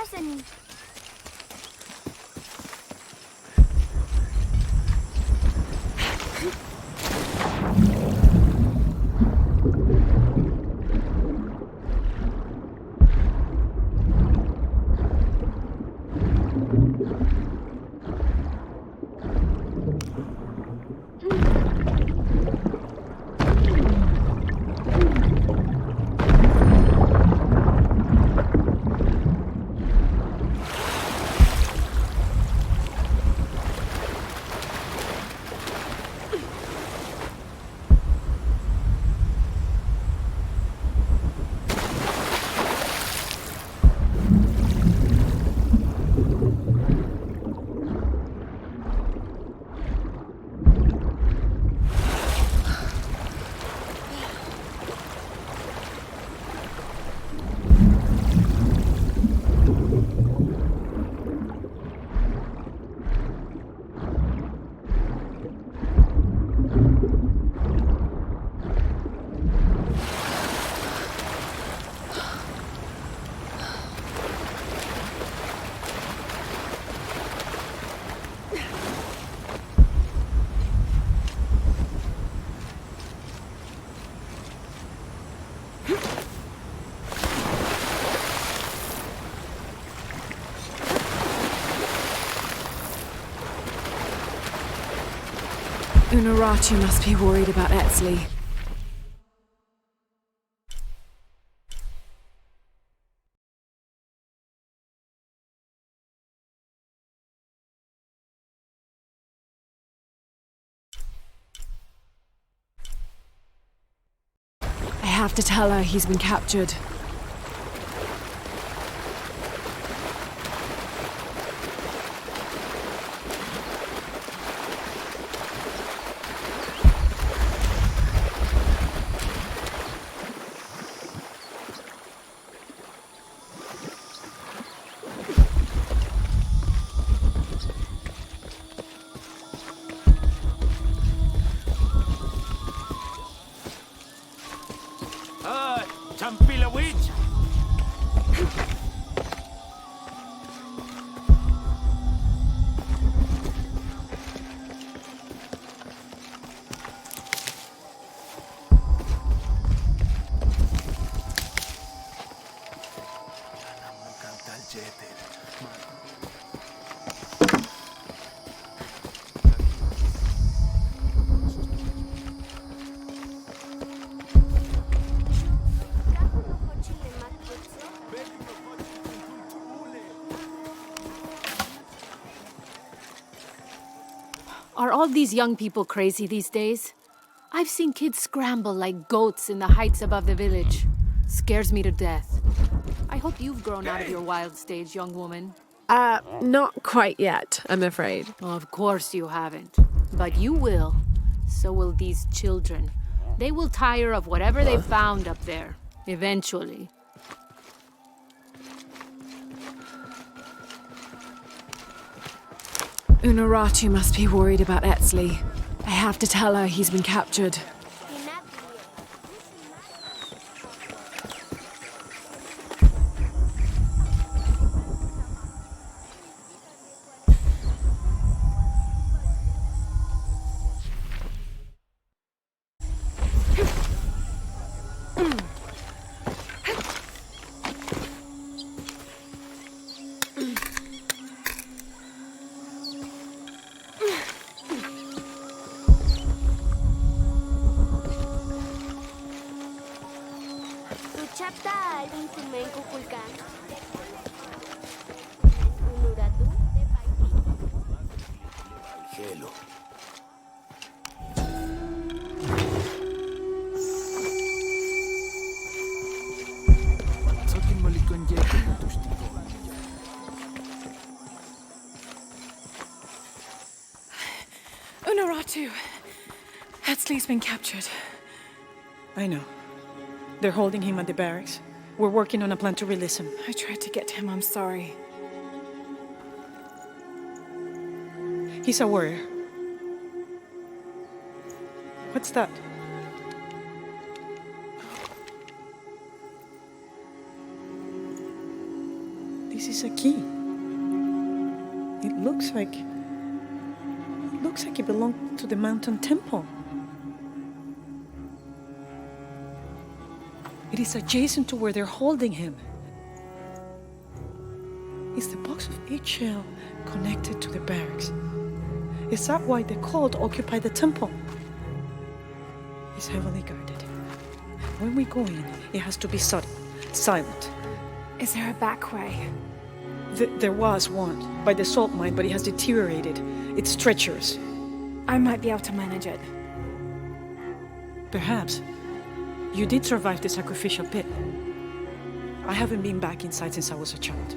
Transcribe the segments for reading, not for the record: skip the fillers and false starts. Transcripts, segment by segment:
Sesame. Unarachi must be worried about Etsley. I have to tell her he's been captured. Champila witch! Are all these young people crazy these days? I've seen kids scramble like goats in the heights above the village. Scares me to death. I hope you've grown out of your wild stage, young woman. Not quite yet, I'm afraid. Of course you haven't. But you will. So will these children. They will tire of whatever they found up there. Eventually. Unarachi must be worried about Etsley. I have to tell her he's been captured. Chapta album tumain kukulkan. Unuratu de Hello. Sokin malikon jeke tustigo. Unaratu! Etsley's been captured. I know. They're holding him at the barracks. We're working on a plan to release him. I tried to get to him, I'm sorry. He's a warrior. What's that? This is a key. It looks like it belonged to the mountain temple. It is adjacent to where they're holding him. Is the box of eggshell connected to the barracks? Is that why the cult occupied the temple? It's heavily guarded. When we go in, it has to be subtle, silent. Is there a back way? There was one by the salt mine, but it has deteriorated. It's treacherous. I might be able to manage it. Perhaps. You did survive the sacrificial pit. I haven't been back inside since I was a child.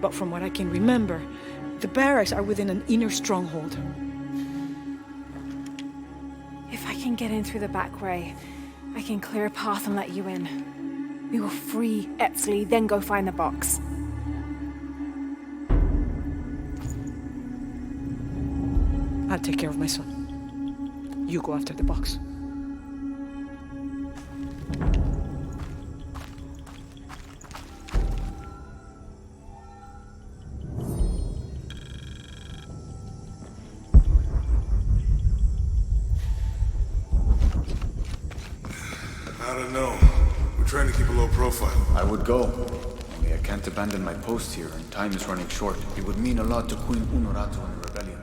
But from what I can remember, the barracks are within an inner stronghold. If I can get in through the back way, I can clear a path and let you in. We will free Etzli, then go find the box. I'll take care of my son. You go after the box. I don't know. We're trying to keep a low profile. I would go. Only I can't abandon my post here, and time is running short. It would mean a lot to Queen Honorato and the rebellion.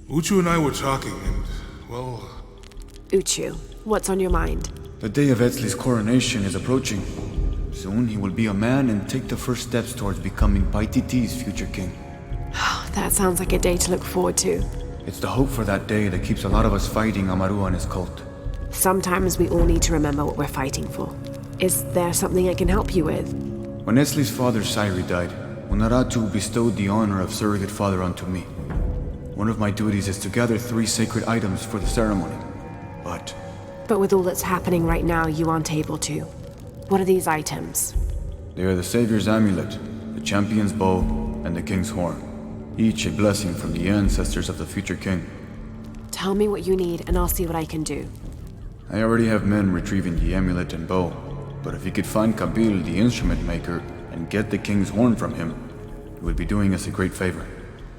Uchu and I were talking, and, well... Uchu, what's on your mind? The day of Etzli's coronation is approaching. Soon he will be a man and take the first steps towards becoming Paititi's future king. That sounds like a day to look forward to. It's the hope for that day that keeps a lot of us fighting Amaru and his cult. Sometimes we all need to remember what we're fighting for. Is there something I can help you with? When Etzli's father Sairi died, Honoratu bestowed the honor of surrogate father onto me. One of my duties is to gather 3 sacred items for the ceremony. But with all that's happening right now, you aren't able to. What are these items? They are the Savior's amulet, the champion's bow, and the king's horn. Each a blessing from the ancestors of the future king. Tell me what you need, and I'll see what I can do. I already have men retrieving the amulet and bow, but if you could find Kabil, the instrument maker, and get the king's horn from him, you would be doing us a great favor.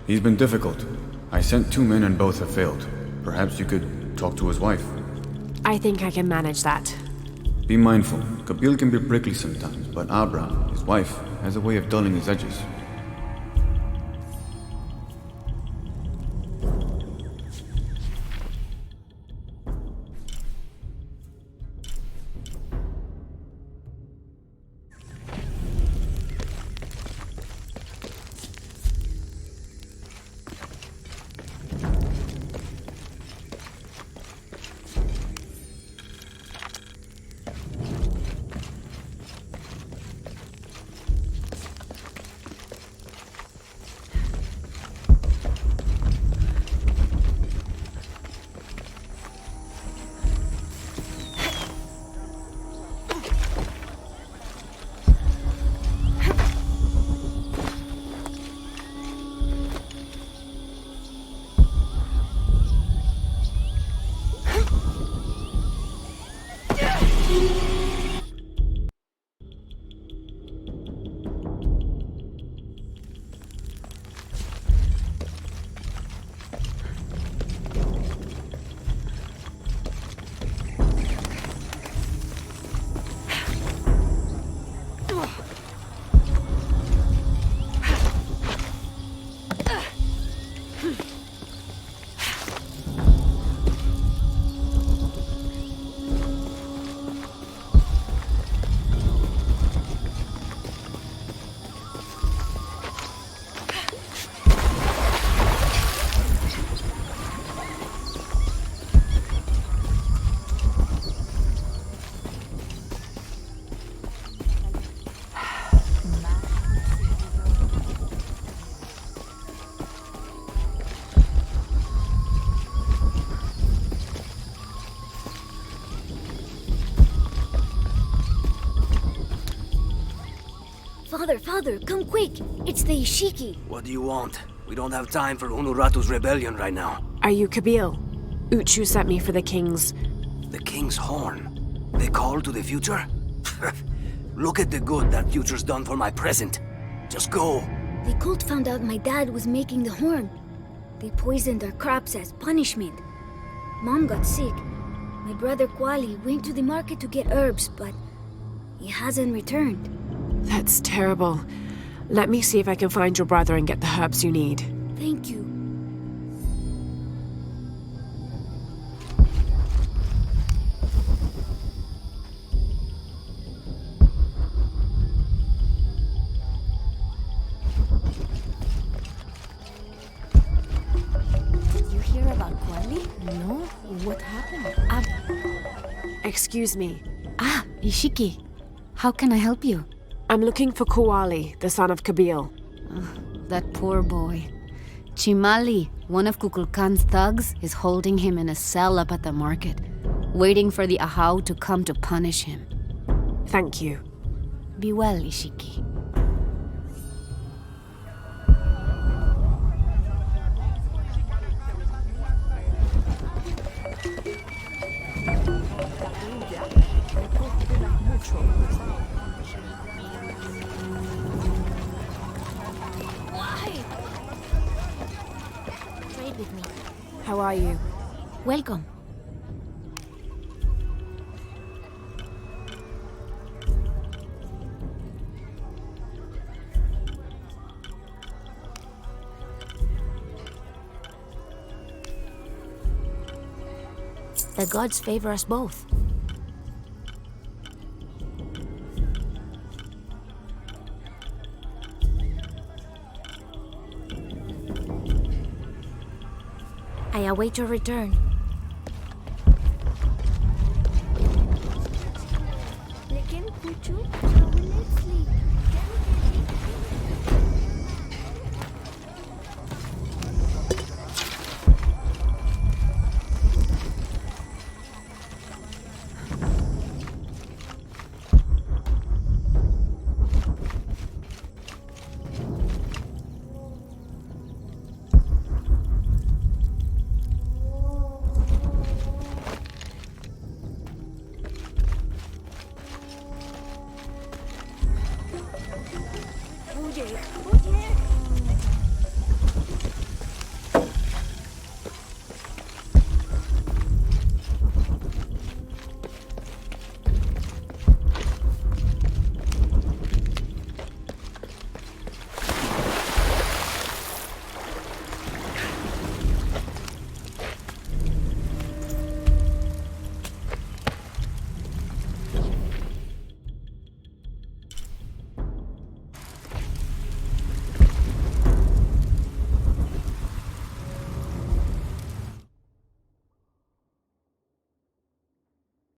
He's been difficult. I sent 2 men and both have failed. Perhaps you could talk to his wife. I think I can manage that. Be mindful. Kabil can be prickly sometimes, but Abra, his wife, has a way of dulling his edges. Father, come quick! It's the Ishiki. What do you want? We don't have time for Unuratu's rebellion right now. Are you Kabil? Uchu sent me for the king's... The king's horn? They call to the future? Look at the good that future's done for my present. Just go. The cult found out my dad was making the horn. They poisoned our crops as punishment. Mom got sick. My brother Kwali went to the market to get herbs, but he hasn't returned. That's terrible. Let me see if I can find your brother and get the herbs you need. Thank you. Did you hear about Kwali? No? What happened? Excuse me. Ishiki. How can I help you? I'm looking for Kuali, the son of Kabil. That poor boy. Chimali, one of Kukulkan's thugs, is holding him in a cell up at the market, waiting for the Ahau to come to punish him. Thank you. Be well, Ishiki. Trade with me. How are you? Welcome. The gods favor us both. I await your return. Oye,